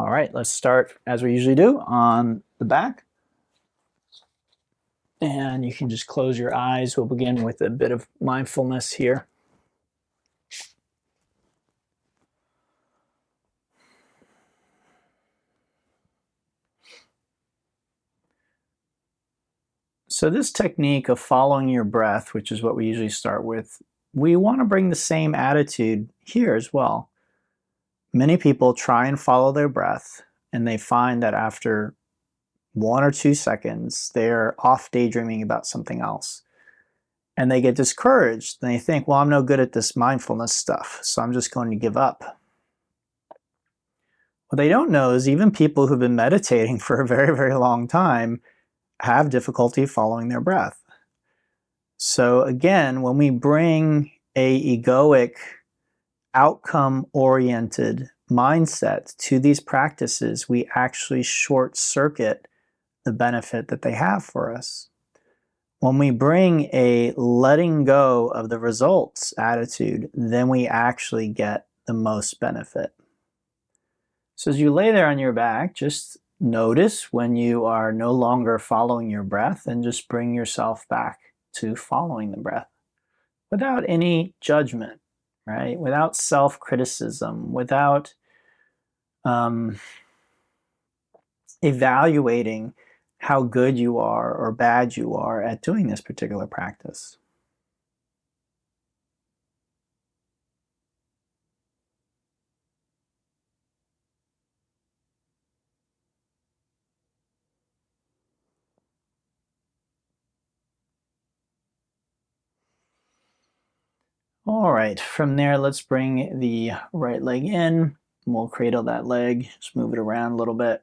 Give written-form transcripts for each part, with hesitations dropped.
All right, let's start as we usually do on the back. And you can just close your eyes. We'll begin with a bit of mindfulness here. So this technique of following your breath, which is what we usually start with, we want to bring the same attitude here as well. Many people try and follow their breath, and they find that after 1 or 2 seconds, they're off daydreaming about something else. And they get discouraged, and they think, well, I'm no good at this mindfulness stuff, so I'm just going to give up. What they don't know is even people who've been meditating for a very, very long time have difficulty following their breath. So again, when we bring a egoic, outcome-oriented mindset to these practices, we actually short-circuit the benefit that they have for us. When we bring a letting go of the results attitude, then we actually get the most benefit. So as you lay there on your back, just notice when you are no longer following your breath and just bring yourself back to following the breath without any judgment, right? Without self-criticism, without evaluating how good you are or bad you are at doing this particular practice. All right, from there, let's bring the right leg in. We'll cradle that leg, just move it around a little bit.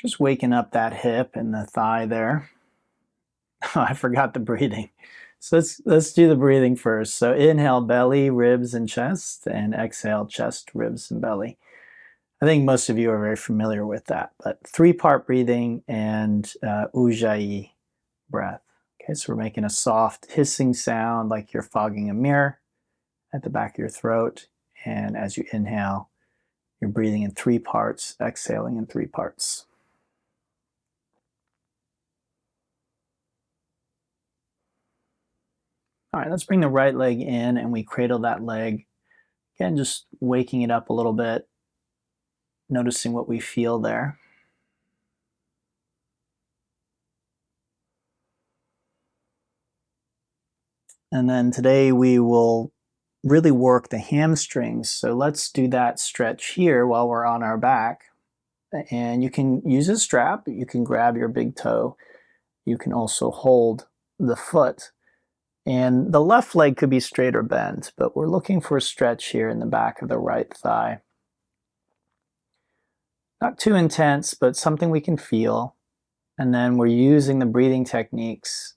Just waking up that hip and the thigh there. Oh, I forgot the breathing. So let's do the breathing first. So inhale, belly, ribs, and chest, and exhale, chest, ribs, and belly. I think most of you are very familiar with that, but 3-part breathing and Ujjayi breath. Okay, so we're making a soft hissing sound like you're fogging a mirror at the back of your throat. And as you inhale, you're breathing in 3 parts, exhaling in 3 parts. All right, let's bring the right leg in and we cradle that leg. Again, just waking it up a little bit, noticing what we feel there. And then today we will really work the hamstrings. So let's do that stretch here while we're on our back. And you can use a strap, you can grab your big toe, you can also hold the foot. And the left leg could be straight or bent, but we're looking for a stretch here in the back of the right thigh. Not too intense, but something we can feel. And then we're using the breathing techniques.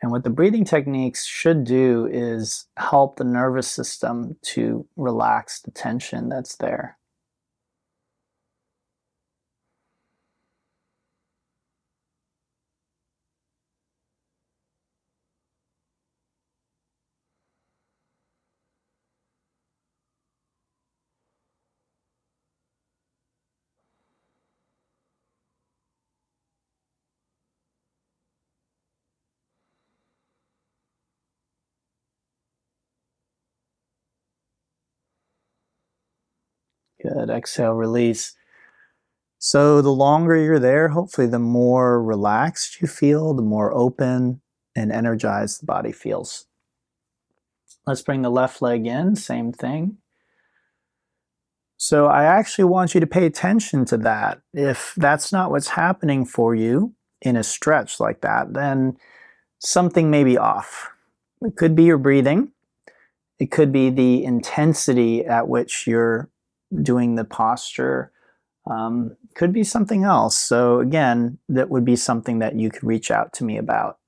And what the breathing techniques should do is help the nervous system to relax the tension that's there. Good, exhale, release. So the longer you're there, hopefully the more relaxed you feel, the more open and energized the body feels. Let's bring the left leg in, same thing. So I actually want you to pay attention to that. If that's not what's happening for you in a stretch like that, then something may be off. It could be your breathing. It could be the intensity at which you're doing the posture. Could be something else. So again, that would be something that you could reach out to me about.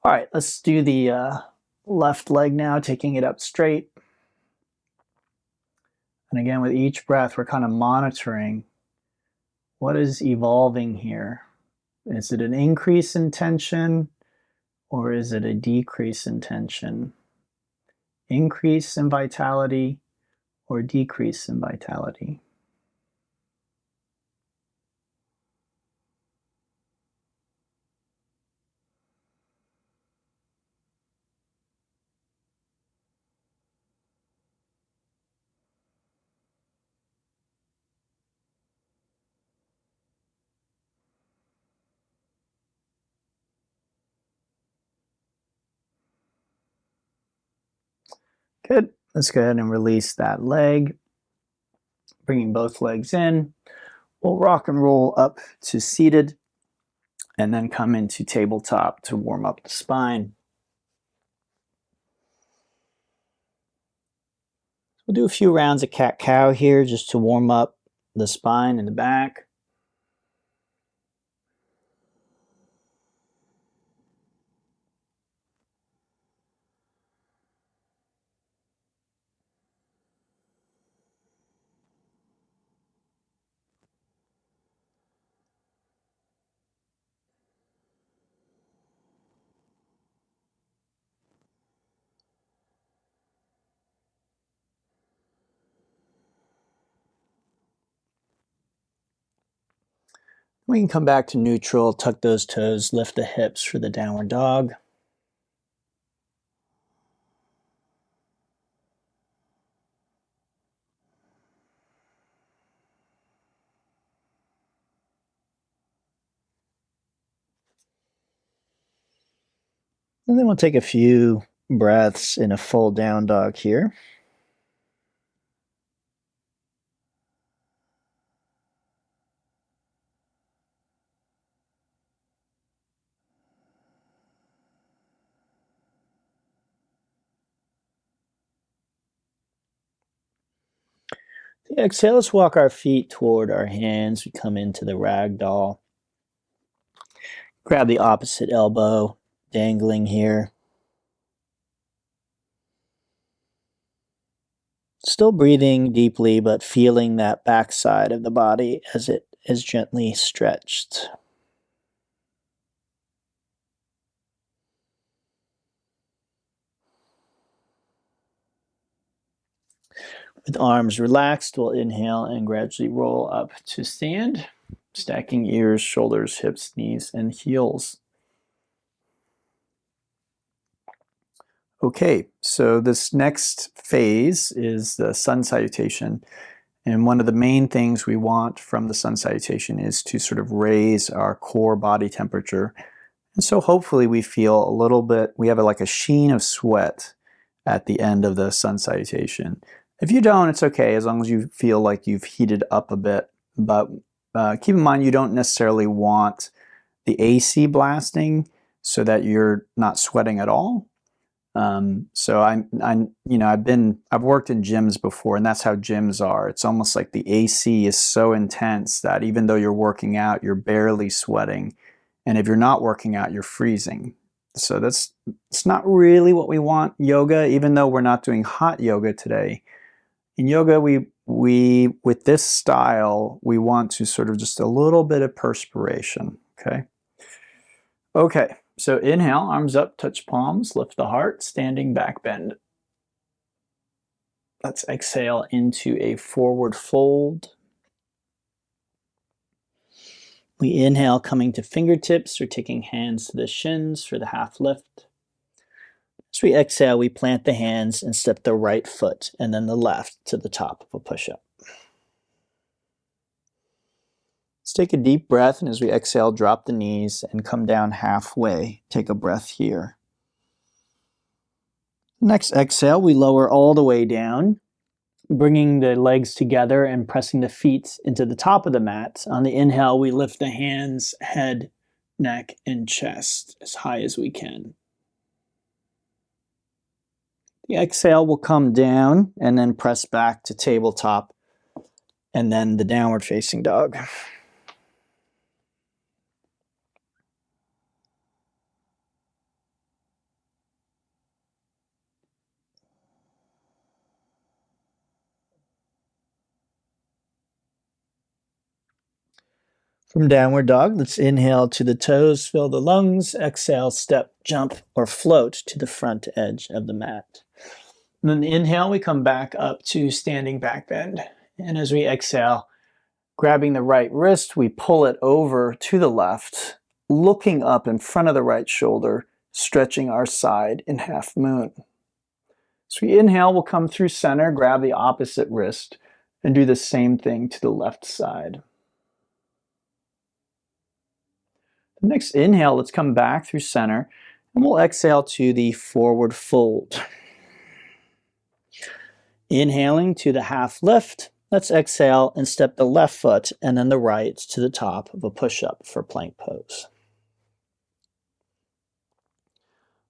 All right, let's do the left leg now, taking it up straight. And again, with each breath, we're kind of monitoring what is evolving here. Is it an increase in tension or is it a decrease in tension? increase in vitality or decrease in vitality. Good. Let's go ahead and release that leg. Bringing both legs in. We'll rock and roll up to seated and then come into tabletop to warm up the spine. We'll do a few rounds of cat-cow here just to warm up the spine and the back. We can come back to neutral, tuck those toes, lift the hips for the downward dog. And then we'll take a few breaths in a full down dog here. Exhale, let's walk our feet toward our hands. We come into the ragdoll. Grab the opposite elbow, dangling here. Still breathing deeply, but feeling that backside of the body as it is gently stretched. With arms relaxed, we'll inhale and gradually roll up to stand, stacking ears, shoulders, hips, knees, and heels. Okay, so this next phase is the sun salutation. And one of the main things we want from the sun salutation is to sort of raise our core body temperature. And so hopefully we feel a little bit, we have like a sheen of sweat at the end of the sun salutation. If you don't, it's okay, as long as you feel like you've heated up a bit. But keep in mind, you don't necessarily want the AC blasting so that you're not sweating at all. So I've worked in gyms before, and that's how gyms are. It's almost like the AC is so intense that even though you're working out, you're barely sweating. And if you're not working out, you're freezing. So it's not really what we want. Yoga, even though we're not doing hot yoga today, in yoga, we with this style, we want to sort of just a little bit of perspiration, okay? Okay, so inhale, arms up, touch palms, lift the heart, standing back bend. Let's exhale into a forward fold. We inhale, coming to fingertips or taking hands to the shins for the half lift. As we exhale, we plant the hands and step the right foot and then the left to the top of a push-up. Let's take a deep breath, and as we exhale, drop the knees and come down halfway. Take a breath here. Next exhale, we lower all the way down, bringing the legs together and pressing the feet into the top of the mat. On the inhale, we lift the hands, head, neck, and chest as high as we can. The exhale will come down and then press back to tabletop and then the downward facing dog. From downward dog, let's inhale to the toes, fill the lungs. Exhale, step, jump, or float to the front edge of the mat. And then inhale, we come back up to standing back bend. And as we exhale, grabbing the right wrist, we pull it over to the left, looking up in front of the right shoulder, stretching our side in half moon. So we inhale, we'll come through center, grab the opposite wrist, and do the same thing to the left side. The next inhale, let's come back through center, and we'll exhale to the forward fold. Inhaling to the half lift, let's exhale and step the left foot and then the right to the top of a push-up for plank pose.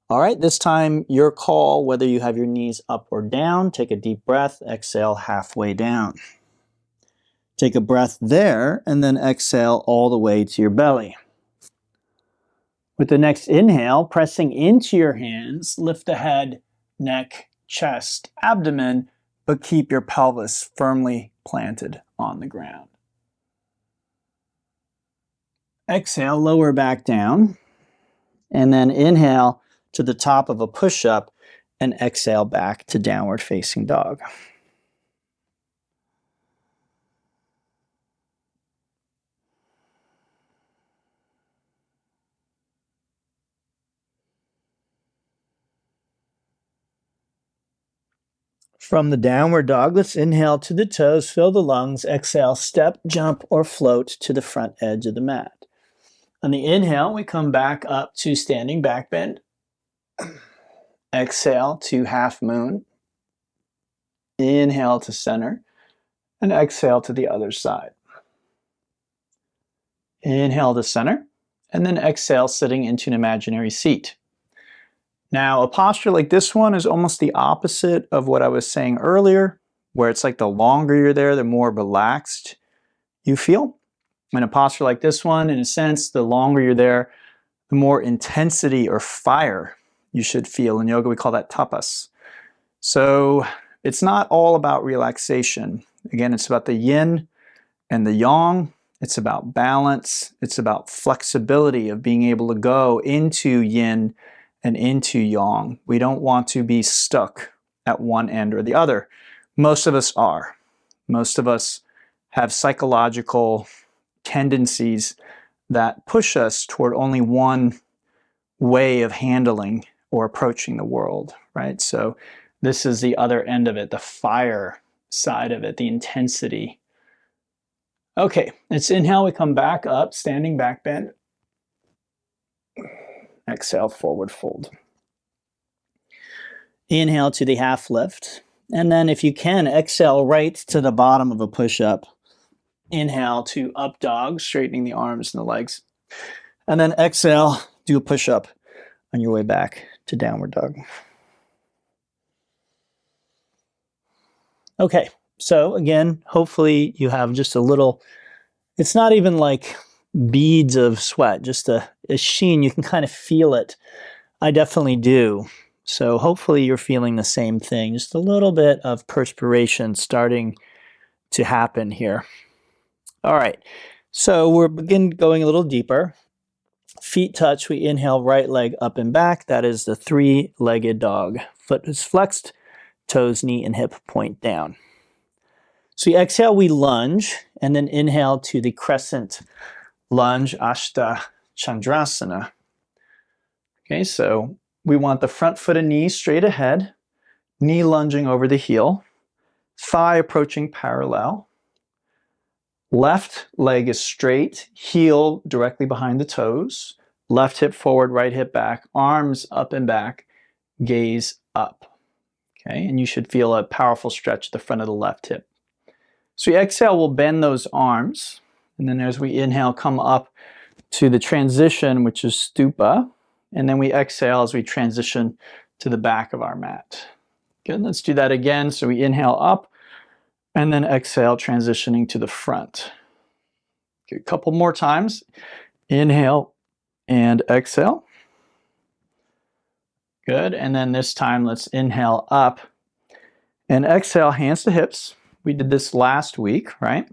All right, this time your call, whether you have your knees up or down. Take a deep breath, exhale halfway down. Take a breath there and then exhale all the way to your belly. With the next inhale, pressing into your hands, lift the head, neck, chest, abdomen, but keep your pelvis firmly planted on the ground. Exhale, lower back down, and then inhale to the top of a push-up and exhale back to downward facing dog. From the downward dog, let's inhale to the toes, fill the lungs, exhale, step, jump, or float to the front edge of the mat. On the inhale, we come back up to standing back bend. Exhale to half moon. Inhale to center, and exhale to the other side. Inhale to center, and then exhale, sitting into an imaginary seat. Now, a posture like this one is almost the opposite of what I was saying earlier, where it's like the longer you're there, the more relaxed you feel. In a posture like this one, in a sense, the longer you're there, the more intensity or fire you should feel. In yoga, we call that tapas. So it's not all about relaxation. Again, it's about the yin and the yang. It's about balance. It's about flexibility of being able to go into yin and into yang. We don't want to be stuck at one end or the other. Most of us are. Most of us have psychological tendencies that push us toward only one way of handling or approaching the world, right? So this is the other end of it, the fire side of it, the intensity. Okay, let's inhale, we come back up, standing back bend. Exhale, forward fold. Inhale to the half lift. And then if you can, exhale right to the bottom of a push-up. Inhale to up dog, straightening the arms and the legs. And then exhale, do a push-up on your way back to downward dog. Okay, so again, hopefully you have just a little, it's not even like beads of sweat, just a sheen. You can kind of feel it. I definitely do. So hopefully you're feeling the same thing. Just a little bit of perspiration starting to happen here. All right, so we're going a little deeper. Feet touch, we inhale, right leg up and back. That is the three-legged dog. Foot is flexed, toes, knee, and hip point down. So we exhale, we lunge, and then inhale to the crescent lunge, Ashta Chandrasana. Okay, so we want the front foot and knee straight ahead, knee lunging over the heel, thigh approaching parallel. Left leg is straight, heel directly behind the toes, left hip forward, right hip back, arms up and back, gaze up. Okay, and you should feel a powerful stretch at the front of the left hip. So we exhale, we'll bend those arms, and then as we inhale, come up to the transition, which is stupa, and then we exhale as we transition to the back of our mat. Good, let's do that again. So we inhale up, and then exhale, transitioning to the front. Okay, a couple more times. Inhale and exhale. Good, and then this time let's inhale up and exhale, hands to hips. We did this last week, right?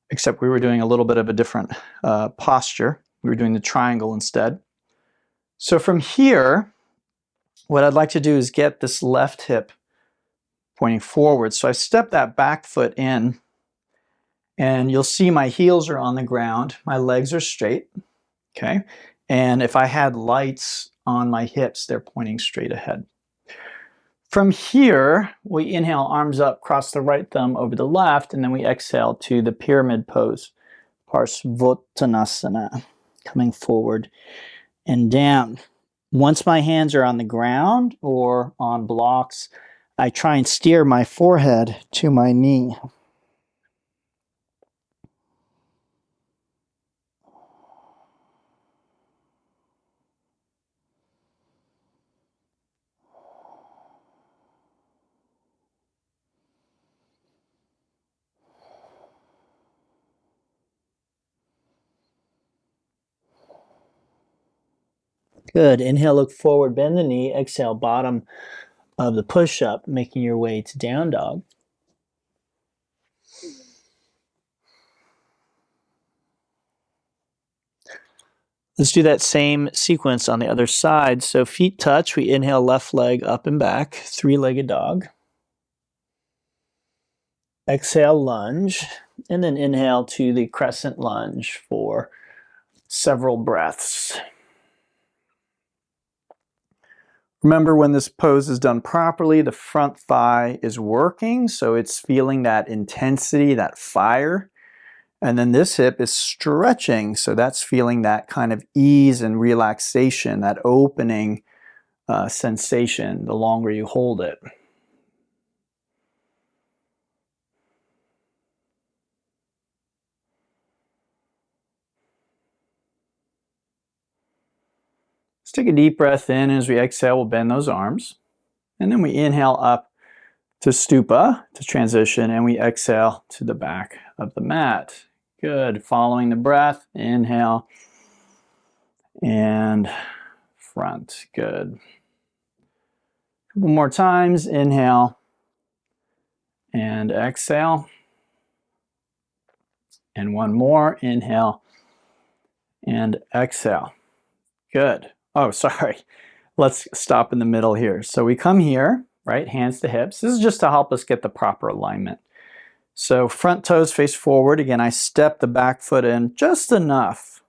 Except we were doing a little bit of a different posture. We were doing the triangle instead. So from here, what I'd like to do is get this left hip pointing forward. So I step that back foot in, and you'll see my heels are on the ground. My legs are straight, okay? And if I had lights on my hips, they're pointing straight ahead. From here, we inhale, arms up, cross the right thumb over the left, and then we exhale to the pyramid pose, Parsvottanasana, coming forward and down. Once my hands are on the ground or on blocks, I try and steer my forehead to my knee. Good. Inhale, look forward, bend the knee. Exhale, bottom of the push-up, making your way to down dog. Let's do that same sequence on the other side. So feet touch. We inhale, left leg up and back, three-legged dog. Exhale, lunge, and then inhale to the crescent lunge for several breaths. Remember, when this pose is done properly, the front thigh is working, so it's feeling that intensity, that fire. And then this hip is stretching, so that's feeling that kind of ease and relaxation, that opening sensation the longer you hold it. Let's take a deep breath in. As we exhale, we'll bend those arms. And then we inhale up to stupa, to transition, and we exhale to the back of the mat. Good. Following the breath, inhale and front. Good. A couple more times. Inhale and exhale. And one more. Inhale and exhale. Good. Oh, sorry. Let's stop in the middle here. So we come here, right? Hands to hips. This is just to help us get the proper alignment. So front toes face forward. Again, I step the back foot in just enough,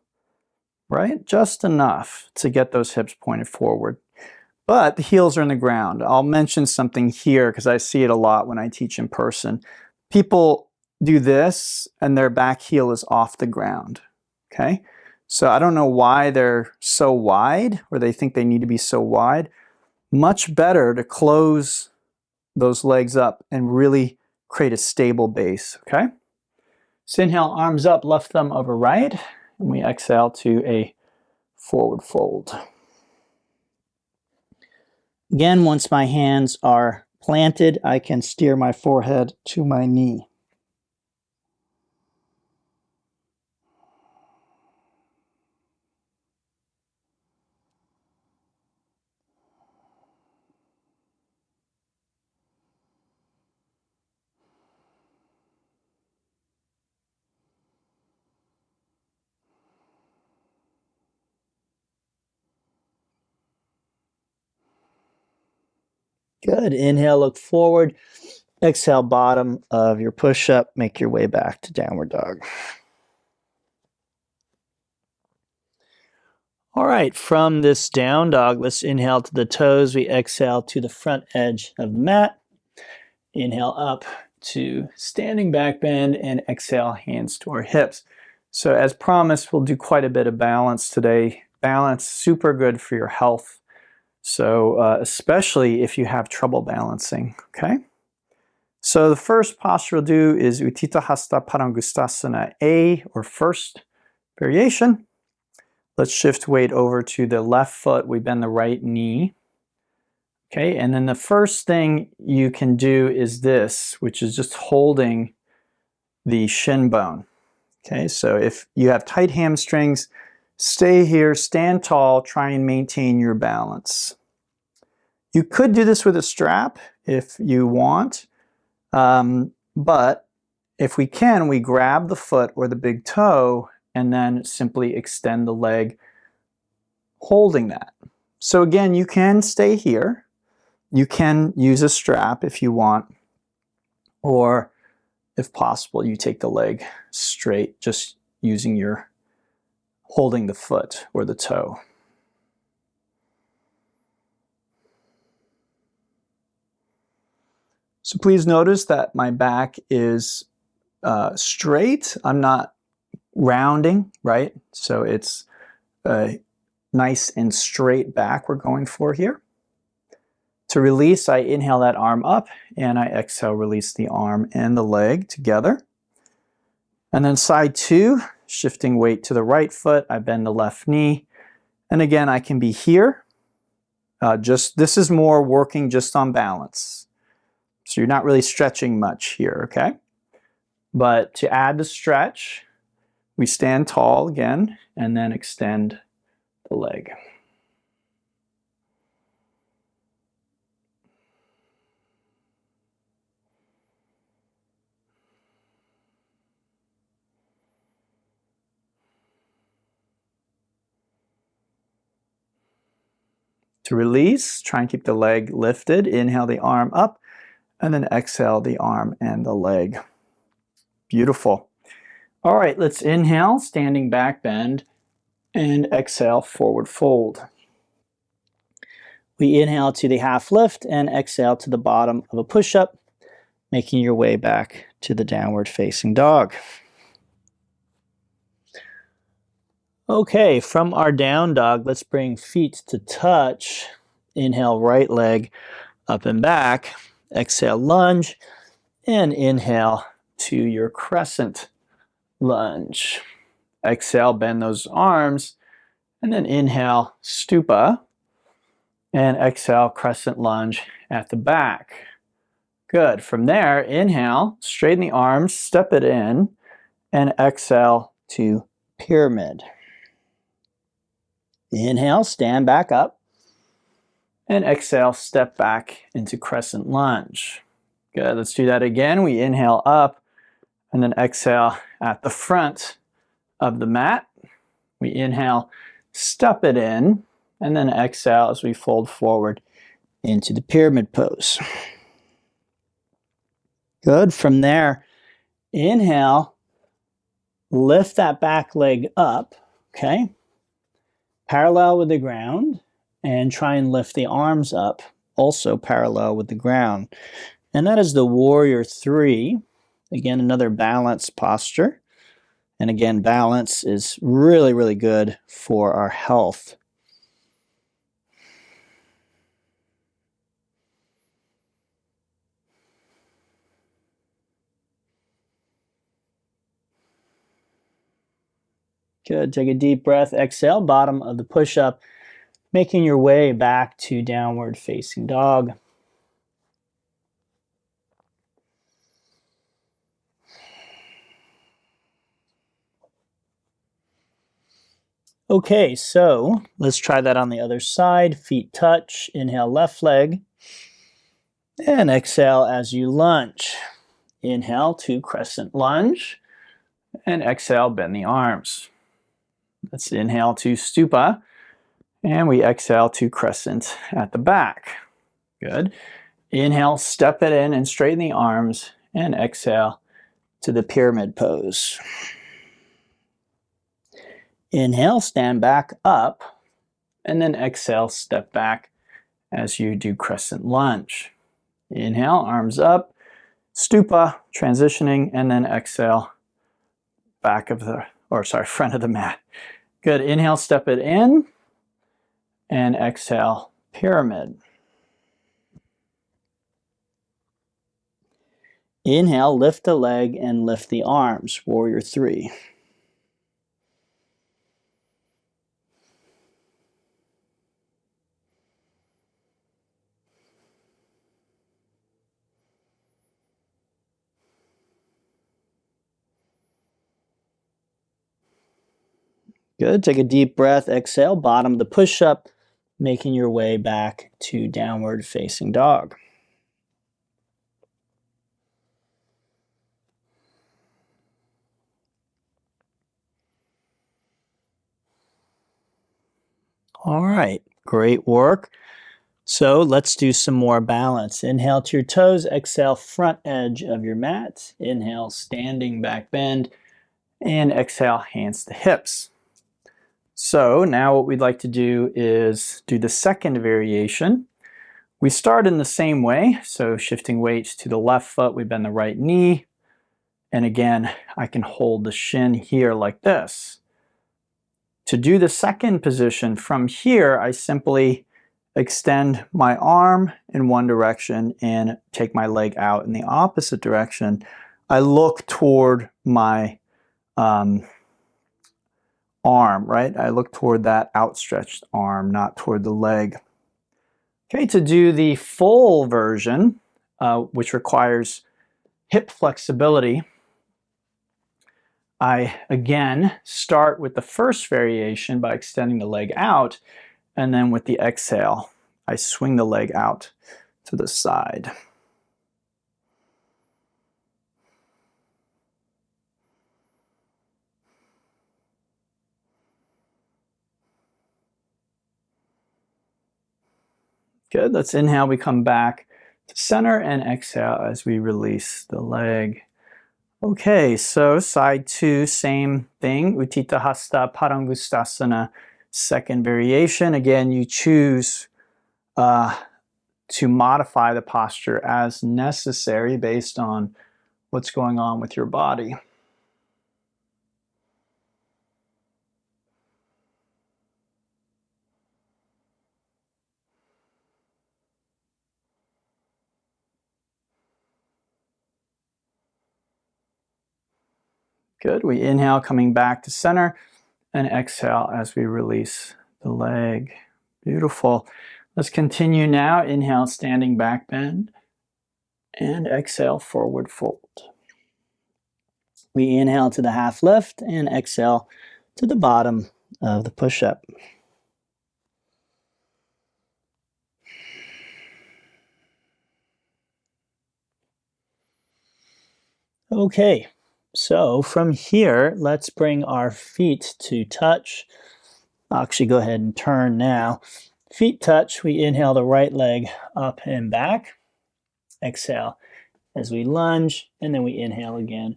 right? Just enough to get those hips pointed forward. But the heels are in the ground. I'll mention something here because I see it a lot when I teach in person. People do this and their back heel is off the ground, okay? So I don't know why they're so wide, or they think they need to be so wide. Much better to close those legs up and really create a stable base, okay? So inhale, arms up, left thumb over right, and we exhale to a forward fold. Again, once my hands are planted, I can steer my forehead to my knee. Good. Inhale, look forward. Exhale, bottom of your push-up. Make your way back to downward dog. All right, from this down dog, let's inhale to the toes. We exhale to the front edge of the mat. Inhale up to standing back bend, and exhale, hands to our hips. So as promised, we'll do quite a bit of balance today. Balance, super good for your health. So especially if you have trouble balancing, okay? So the first posture we'll do is Utthita Hasta Padangusthasana A, or first variation. Let's shift weight over to the left foot. We bend the right knee. Okay, and then the first thing you can do is this, which is just holding the shin bone. Okay, so if you have tight hamstrings, stay here, stand tall, try and maintain your balance. You could do this with a strap if you want, but if we can, we grab the foot or the big toe and then simply extend the leg holding that. So again, you can stay here. You can use a strap if you want, Or if possible, you take the leg straight, just using your holding the foot or the toe. So please notice that my back is straight. I'm not rounding, right? So it's a nice and straight back we're going for here. To release, I inhale that arm up and I exhale, release the arm and the leg together. And then side two, shifting weight to the right foot, I bend the left knee. And again, I can be here. This is more working just on balance. So you're not really stretching much here, okay? But to add the stretch, we stand tall again and then extend the leg. To release, try and keep the leg lifted. Inhale the arm up and then exhale the arm and the leg. Beautiful. All right, let's inhale, standing back bend, and exhale, forward fold. We inhale to the half lift and exhale to the bottom of a push-up, making your way back to the downward facing dog. Okay, from our down dog, let's bring feet to touch. Inhale, right leg up and back. Exhale, lunge, and inhale to your crescent lunge. Exhale, bend those arms, and then inhale, stupa, and exhale, crescent lunge at the back. Good. From there, inhale, straighten the arms, step it in, and exhale to pyramid. Inhale, stand back up, and exhale, step back into crescent lunge. Good. Let's do that again. We inhale up, and then exhale at the front of the mat. We inhale, step it in, and then exhale as we fold forward into the pyramid pose. Good. From there, inhale, lift that back leg up, okay? Parallel with the ground, and try and lift the arms up, also parallel with the ground. And that is the warrior three. Again, another balanced posture. And again, balance is really, really good for our health. Good. Take a deep breath. Exhale, bottom of the push-up, making your way back to downward facing dog. Okay, so let's try that on the other side. Feet touch. Inhale, left leg. And exhale as you lunge. Inhale to crescent lunge. And exhale, bend the arms. Let's inhale to stupa. And we exhale to crescent at the back. Good. Inhale, step it in and straighten the arms. And exhale to the pyramid pose. Inhale, stand back up. And then exhale, step back as you do crescent lunge. Inhale, arms up. Stupa, transitioning, and then exhale, front of the mat. Good. Inhale, step it in, and exhale, pyramid. Inhale, lift the leg and lift the arms, warrior three. Good. Take a deep breath. Exhale, bottom of the push-up, making your way back to downward facing dog. All right. Great work. So let's do some more balance. Inhale to your toes, exhale front edge of your mat. Inhale, standing back bend, and exhale, hands to hips. So now what we'd like to do is do the second variation. We start in the same way, so shifting weights to the left foot, we bend the right knee, and again, I can hold the shin here like this. To do the second position from here, I simply extend my arm in one direction and take my leg out in the opposite direction. I look toward my arm, right? I look toward that outstretched arm, not toward the leg. Okay, to do the full version, which requires hip flexibility, I again start with the first variation by extending the leg out, and then with the exhale, I swing the leg out to the side. Good, let's inhale, we come back to center, and exhale as we release the leg. Okay, so side two, same thing, Utthita Hasta Padangusthasana, second variation. Again, you choose to modify the posture as necessary based on what's going on with your body. Good, we inhale, coming back to center, and exhale as we release the leg. Beautiful. Let's continue now. Inhale, standing back bend, and exhale, forward fold. We inhale to the half lift and exhale to the bottom of the push-up. Okay, so from here, let's bring our feet to touch. I'll actually go ahead and turn now. Feet touch, we inhale the right leg up and back. Exhale as we lunge, and then we inhale again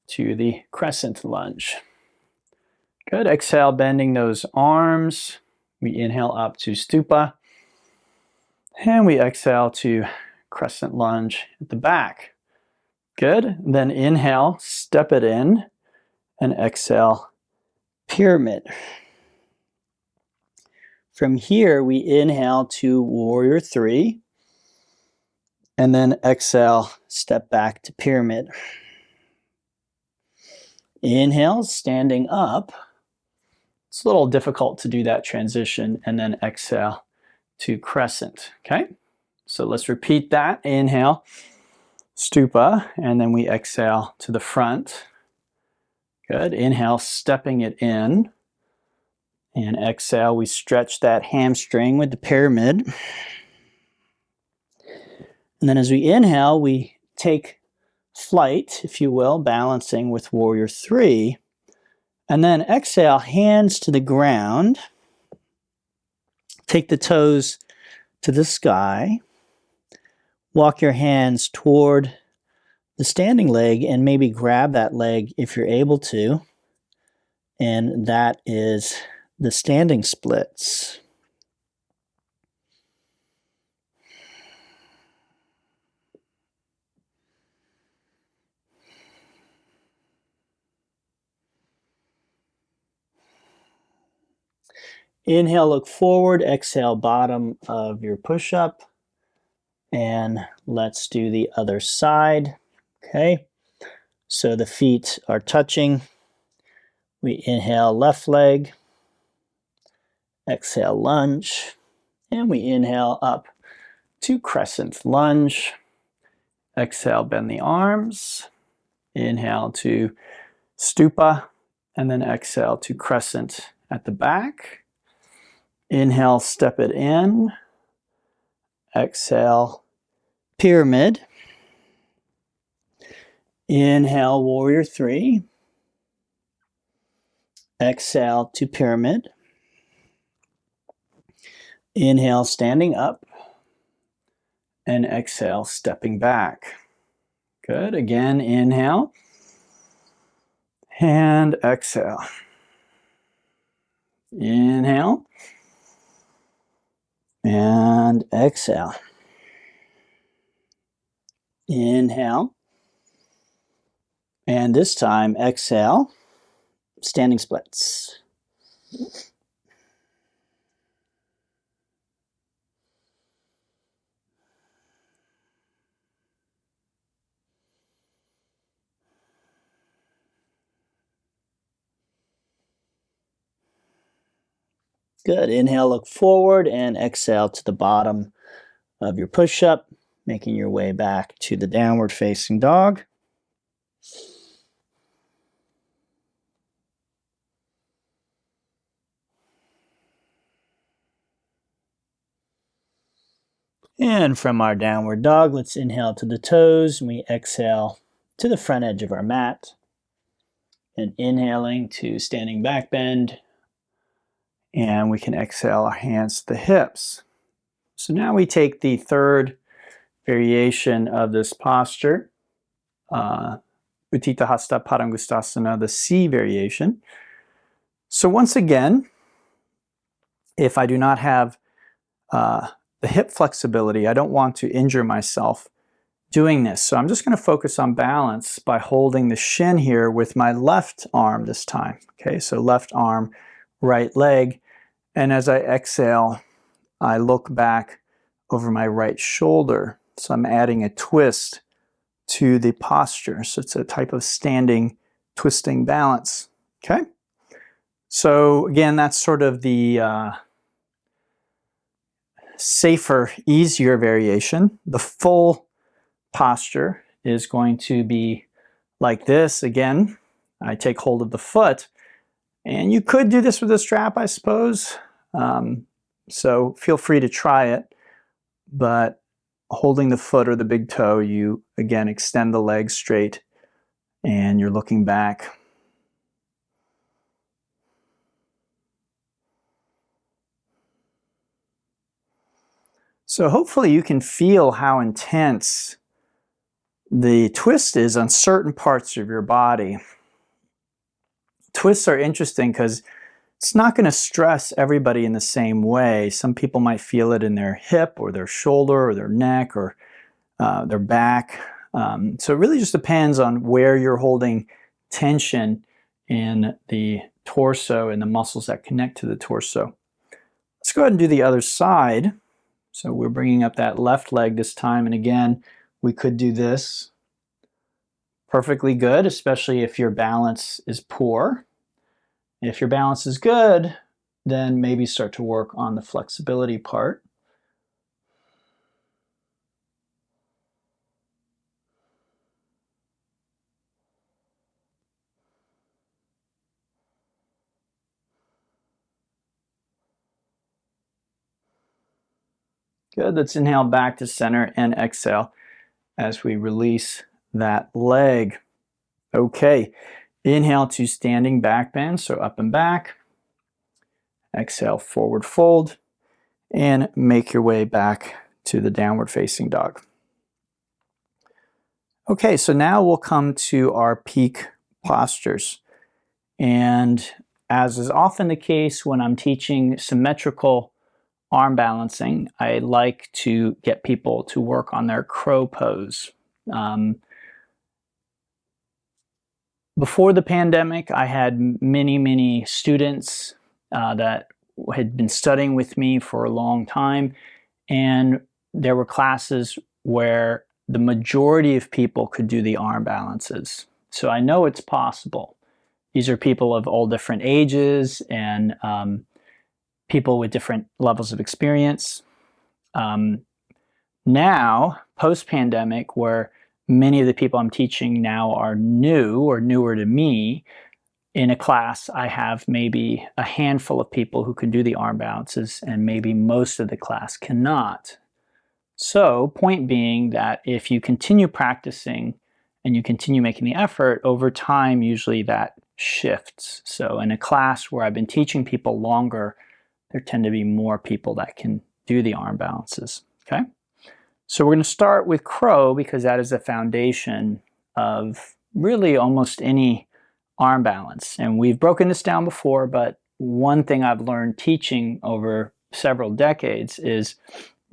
to the crescent lunge. Good, exhale, bending those arms. We inhale up to stupa, and we exhale to crescent lunge at the back. Good, then inhale, step it in, and exhale, pyramid. From here, we inhale to warrior three, and then exhale, step back to pyramid. Inhale, standing up. It's a little difficult to do that transition, and then exhale to crescent, okay? So let's repeat that. Inhale, stupa, and then we exhale to the front. Good, inhale, stepping it in, and exhale, we stretch that hamstring with the pyramid. And then as we inhale, we take flight, if you will, balancing with warrior three. And then exhale, hands to the ground. Take the toes to the sky. Walk your hands toward the standing leg and maybe grab that leg if you're able to. And that is the standing splits. Inhale, look forward. Exhale, bottom of your push-up. And let's do the other side. Okay, so the feet are touching. We inhale, left leg. Exhale, lunge. And we inhale up to crescent lunge. Exhale, bend the arms. Inhale to stupa. And then exhale to crescent at the back. Inhale, step it in. Exhale, pyramid. Inhale, warrior three. Exhale to pyramid. Inhale, standing up. and exhale, stepping back. Good. Again, inhale and exhale. Inhale and exhale. Inhale. And this time, exhale, standing splits. Good. Inhale, look forward, and exhale to the bottom of your push-up, making your way back to the downward facing dog. And from our downward dog, let's inhale to the toes, and we exhale to the front edge of our mat. And inhaling to standing back bend. And we can exhale our hands to the hips. So now we take the third variation of this posture, Utthita Hasta Padangusthasana, the C variation. So once again, if I do not have the hip flexibility, I don't want to injure myself doing this. So I'm just going to focus on balance by holding the shin here with my left arm this time. Okay, so left arm, right leg. And as I exhale, I look back over my right shoulder. So I'm adding a twist to the posture. So it's a type of standing, twisting balance. Okay? So again, that's sort of the safer, easier variation. The full posture is going to be like this. Again, I take hold of the foot. And you could do this with a strap, I suppose. So feel free to try it. But holding the foot or the big toe, you again extend the legs straight and you're looking back. So hopefully you can feel how intense the twist is on certain parts of your body. Twists are interesting because it's not going to stress everybody in the same way. Some people might feel it in their hip or their shoulder or their neck or their back. So it really just depends on where you're holding tension in the torso and the muscles that connect to the torso. Let's go ahead and do the other side. So we're bringing up that left leg this time. And again, we could do this perfectly good, especially if your balance is poor. If your balance is good, then maybe start to work on the flexibility part. Good, let's inhale back to center and exhale as we release that leg. Okay, inhale to standing back bend, so up and back. Exhale, forward fold, and make your way back to the downward facing dog. Okay, so now we'll come to our peak postures. And as is often the case when I'm teaching symmetrical arm balancing, I like to get people to work on their crow pose. Before the pandemic, I had many students that had been studying with me for a long time, and there were classes where the majority of people could do the arm balances. So I know it's possible. These are people of all different ages and people with different levels of experience. Now, post-pandemic, where many of the people I'm teaching now are new or newer to me, in a class I have maybe a handful of people who can do the arm balances and maybe most of the class cannot. So, point being that if you continue practicing and you continue making the effort, over time usually that shifts. So in a class where I've been teaching people longer, there tend to be more people that can do the arm balances, okay? So we're going to start with crow because that is the foundation of really almost any arm balance. And we've broken this down before, but one thing I've learned teaching over several decades is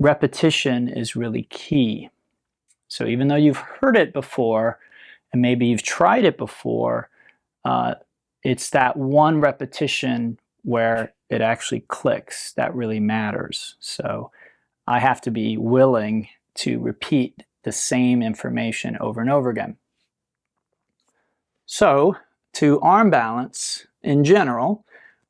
repetition is really key. So even though you've heard it before, and maybe you've tried it before, it's that one repetition where it actually clicks that really matters. So I have to be willing to repeat the same information over and over again. So to arm balance in general,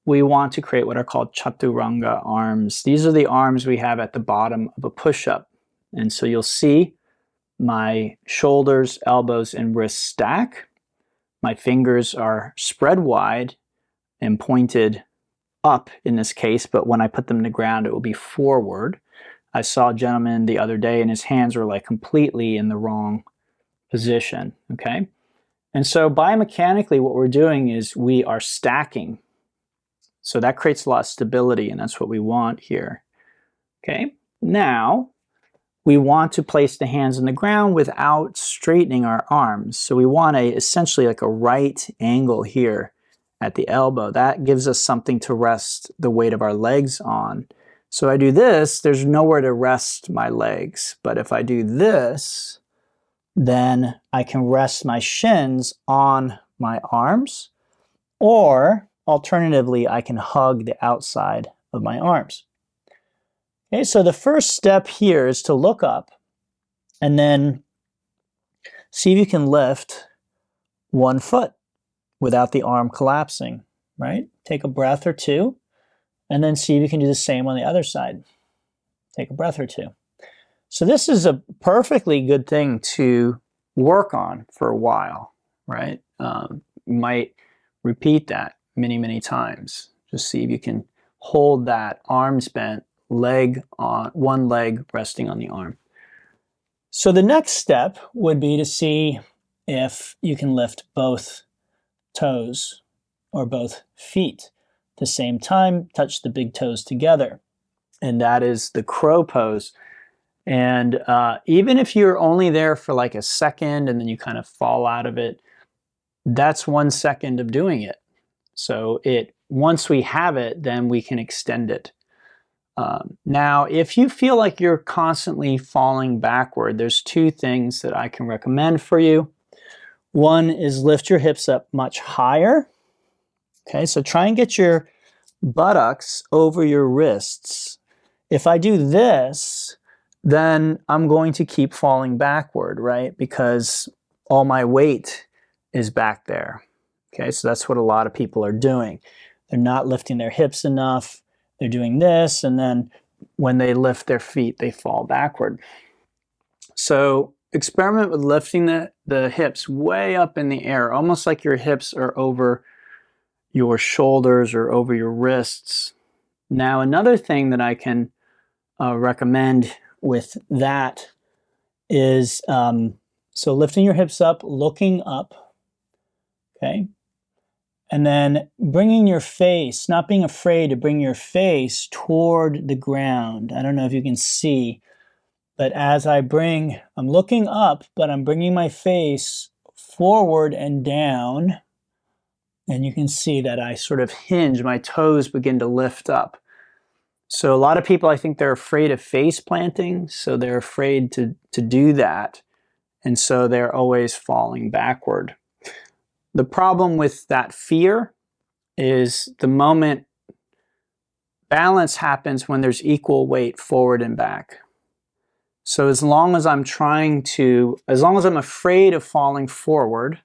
we want to create what are called chaturanga arms. These are the arms we have at the bottom of a push-up. And so you'll see my shoulders, elbows, and wrists stack. My fingers are spread wide and pointed up in this case, but when I put them to the ground, it will be forward. I saw a gentleman the other day and his hands were like completely in the wrong position, okay? And so biomechanically, what we're doing is we are stacking. So that creates a lot of stability, and that's what we want here, okay? Now, we want to place the hands on the ground without straightening our arms. So we want essentially like a right angle here at the elbow. That gives us something to rest the weight of our legs on. So I do this, there's nowhere to rest my legs. But if I do this, then I can rest my shins on my arms, or alternatively, I can hug the outside of my arms. Okay, so the first step here is to look up and then see if you can lift one foot without the arm collapsing, right? Take a breath or two, and then see if you can do the same on the other side. Take a breath or two. So this is a perfectly good thing to work on for a while, right? You might repeat that many, many times. Just see if you can hold that arms bent, leg on one leg resting on the arm. So the next step would be to see if you can lift both toes or both feet at the same time, touch the big toes together. And that is the crow pose. And even if you're only there for like a second and then you kind of fall out of it, that's 1 second of doing it. So once we have it, then we can extend it. Now, if you feel like you're constantly falling backward, there's two things that I can recommend for you. One is lift your hips up much higher. Okay, so try and get your buttocks over your wrists. If I do this, then I'm going to keep falling backward, right? Because all my weight is back there. Okay, so that's what a lot of people are doing. They're not lifting their hips enough. They're doing this, and then when they lift their feet, they fall backward. So experiment with lifting the hips way up in the air, almost like your hips are over your shoulders or over your wrists. Now, another thing that I can recommend with that is, so lifting your hips up, looking up, okay? And then bringing your face, not being afraid to bring your face toward the ground. I don't know if you can see, but as I'm looking up, but I'm bringing my face forward and down. And you can see that I sort of hinge, my toes begin to lift up. So a lot of people, I think they're afraid of face planting, so they're afraid to do that. And so they're always falling backward. The problem with that fear is the moment balance happens when there's equal weight forward and back. So as long as I'm afraid of falling forward,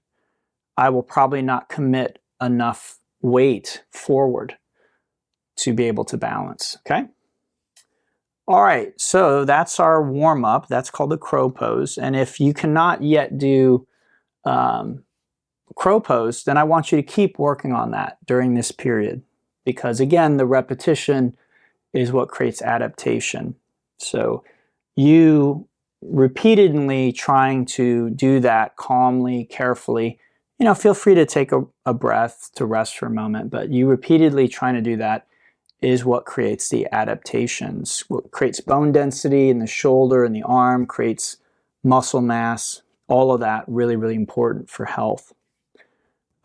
I will probably not commit enough weight forward to be able to balance, okay? All right, so that's our warm-up. That's called the crow pose. And if you cannot yet do crow pose, then I want you to keep working on that during this period, because again, the repetition is what creates adaptation. So you repeatedly trying to do that calmly, carefully, feel free to take a breath to rest for a moment, but you repeatedly trying to do that is what creates the adaptations. What creates bone density in the shoulder and the arm, creates muscle mass, all of that really, really important for health.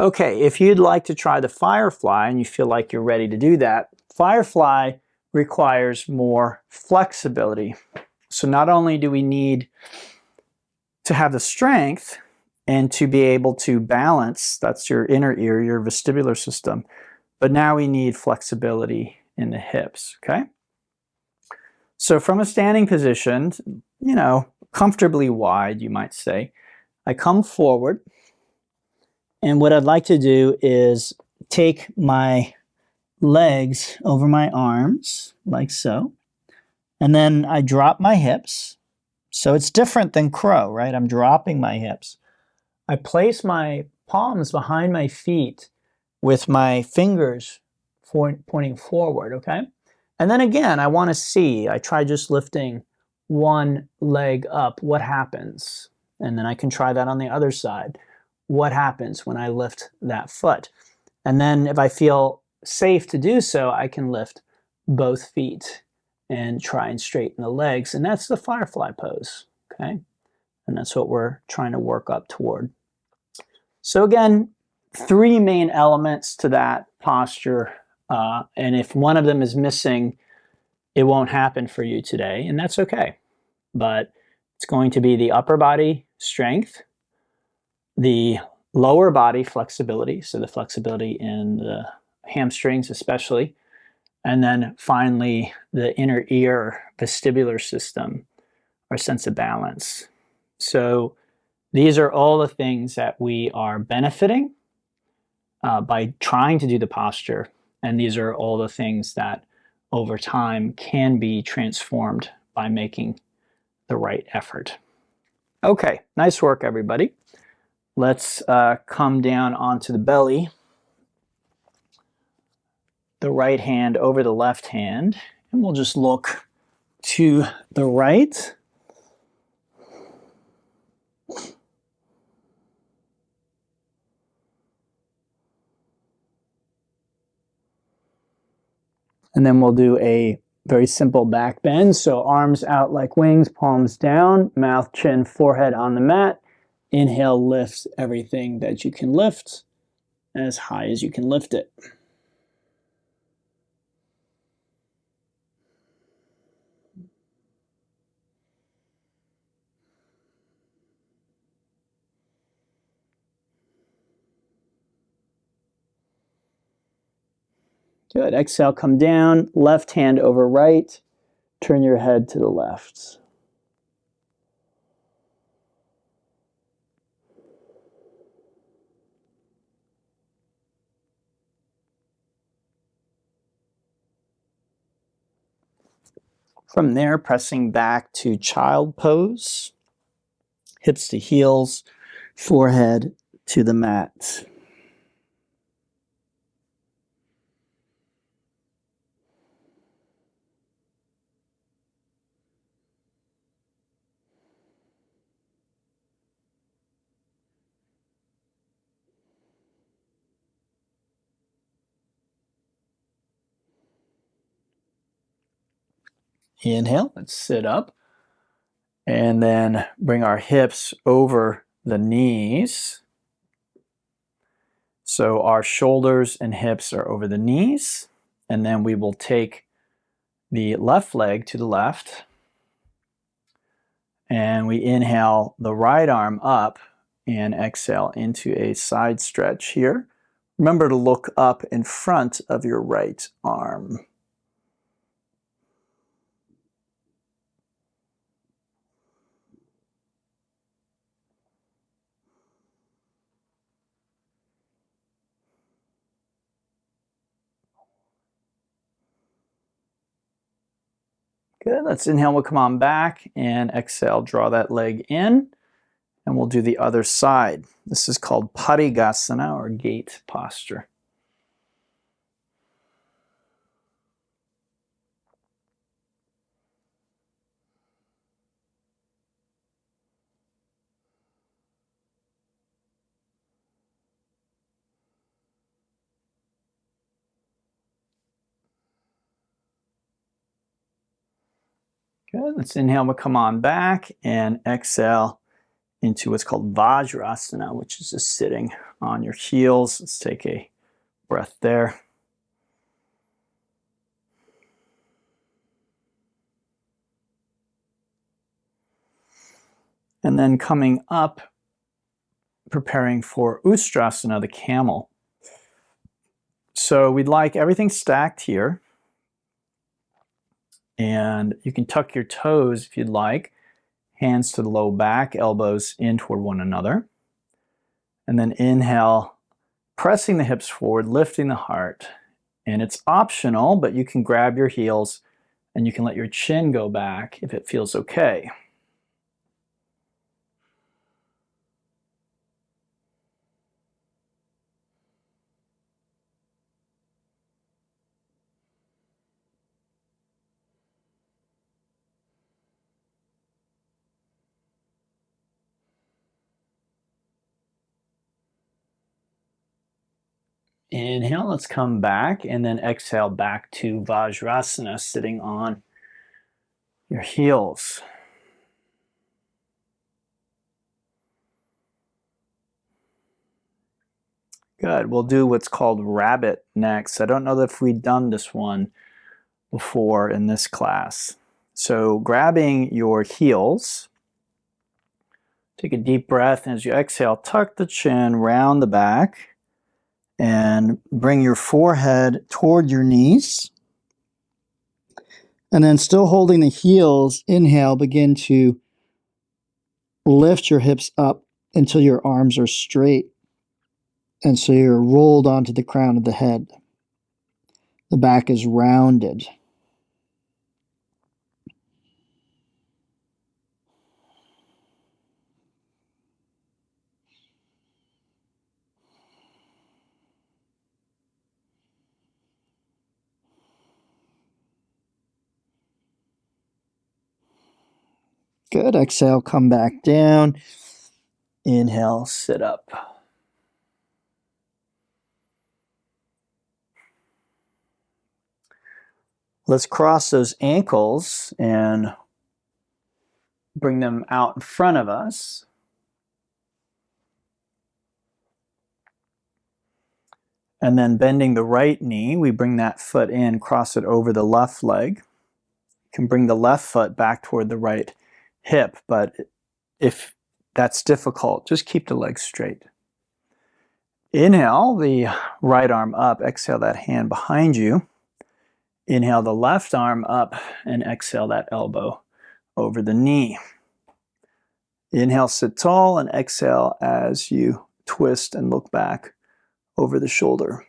Okay, if you'd like to try the Firefly and you feel like you're ready to do that, Firefly requires more flexibility. So not only do we need to have the strength and to be able to balance, that's your inner ear, your vestibular system, but now we need flexibility in the hips, okay? So from a standing position, you know, comfortably wide, you might say, I come forward, and what I'd like to do is take my legs over my arms, like so, and then I drop my hips. So it's different than crow, right? I'm dropping my hips. I place my palms behind my feet with my fingers pointing forward, okay? And then again, I want to see, I try just lifting one leg up, what happens? And then I can try that on the other side. What happens when I lift that foot? And then if I feel safe to do so, I can lift both feet and try and straighten the legs. And that's the Firefly pose, okay? And that's what we're trying to work up toward. So again, three main elements to that posture. And if one of them is missing, it won't happen for you today, and that's okay. But it's going to be the upper body strength, the lower body flexibility, so the flexibility in the hamstrings especially, and then finally the inner ear vestibular system, our sense of balance. So these are all the things that we are benefiting by trying to do the posture, and these are all the things that over time can be transformed by making the right effort. Okay, nice work, everybody. Let's come down onto the belly. The right hand over the left hand, and we'll just look to the right. And then we'll do a very simple back bend. So arms out like wings, palms down, mouth, chin, forehead on the mat. Inhale, lift everything that you can lift as high as you can lift it. Good. Exhale, come down, left hand over right. Turn your head to the left. From there, pressing back to child pose. Hips to heels, forehead to the mat. Inhale, let's sit up. And then bring our hips over the knees. So our shoulders and hips are over the knees. And then we will take the left leg to the left. And we inhale the right arm up and exhale into a side stretch here. Remember to look up in front of your right arm. Good, let's inhale, we'll come on back, and exhale, draw that leg in, and we'll do the other side. This is called Parigasana, or gate posture. Good. Let's inhale, we'll come on back and exhale into what's called Vajrasana, which is just sitting on your heels. Let's take a breath there. And then coming up, preparing for Ustrasana, the camel. So we'd like everything stacked here. And you can tuck your toes if you'd like. Hands to the low back, elbows in toward one another. And then inhale, pressing the hips forward, lifting the heart. And it's optional, but you can grab your heels and you can let your chin go back if it feels okay. Inhale, let's come back, and then exhale back to Vajrasana, sitting on your heels. Good. We'll do what's called rabbit next. I don't know if we've done this one before in this class. So grabbing your heels, take a deep breath, and as you exhale, tuck the chin, round the back, and bring your forehead toward your knees. And then still holding the heels, inhale, begin to lift your hips up until your arms are straight. And so you're rolled onto the crown of the head. The back is rounded. Good. Exhale, come back down. Inhale, sit up. Let's cross those ankles and bring them out in front of us. And then bending the right knee, we bring that foot in, cross it over the left leg. You can bring the left foot back toward the right hip, but if that's difficult, just keep the legs straight. Inhale the right arm up, exhale that hand behind you. Inhale the left arm up and exhale that elbow over the knee. Inhale, sit tall, and exhale as you twist and look back over the shoulder.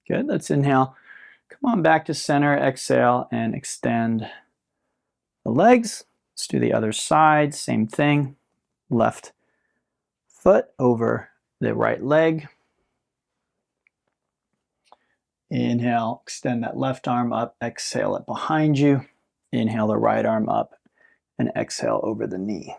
Good, let's inhale. Come on back to center, exhale, and extend the legs. Let's do the other side, same thing. Left foot over the right leg. Inhale, extend that left arm up, exhale it behind you. Inhale the right arm up and exhale over the knee.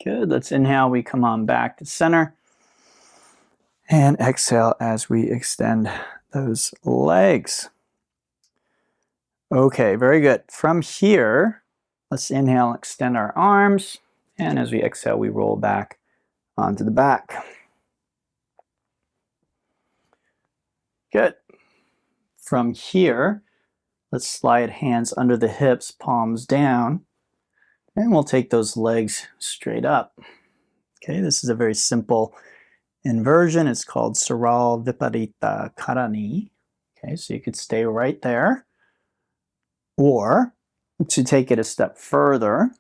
Good, let's inhale, we come on back to center. And exhale as we extend those legs. Okay, very good. From here, let's inhale and extend our arms. And as we exhale, we roll back onto the back. Good. From here, let's slide hands under the hips, palms down. And we'll take those legs straight up. Okay, this is a very simple inversion. It's called Saral Viparita Karani. Okay, so you could stay right there. Or, to take it a step further,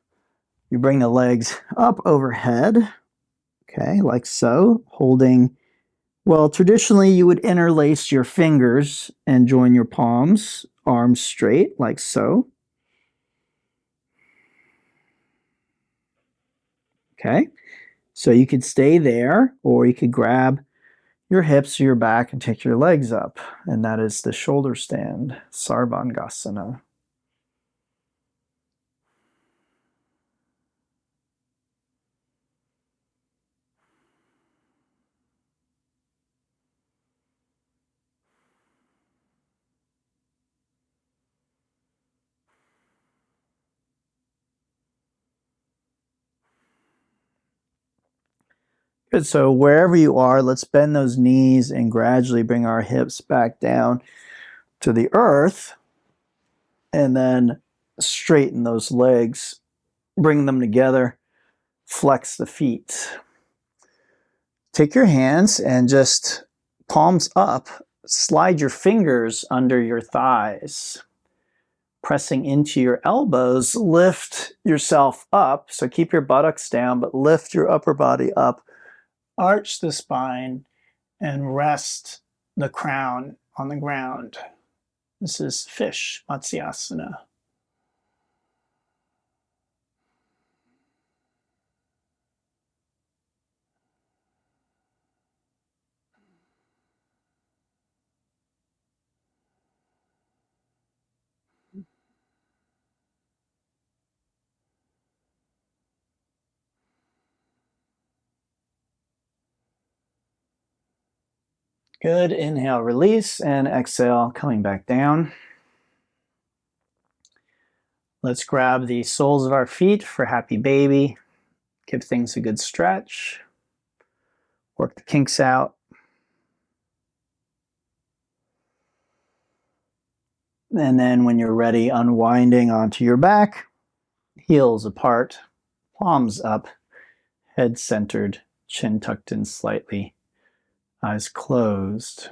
you bring the legs up overhead, okay, like so, holding Well, traditionally you would interlace your fingers and join your palms, arms straight, like so. Okay, so you could stay there, or you could grab your hips or your back and take your legs up, and that is the shoulder stand, Sarvangasana. Good, so wherever you are, let's bend those knees and gradually bring our hips back down to the earth, and then straighten those legs, bring them together, flex the feet. Take your hands and just palms up, slide your fingers under your thighs, pressing into your elbows, lift yourself up. So keep your buttocks down, but lift your upper body up, arch the spine, and rest the crown on the ground. This is fish, Matsyasana. Good, inhale, release, and exhale, coming back down. Let's grab the soles of our feet for happy baby. Give things a good stretch. Work the kinks out. And then when you're ready, unwinding onto your back, heels apart, palms up, head centered, chin tucked in slightly, eyes closed.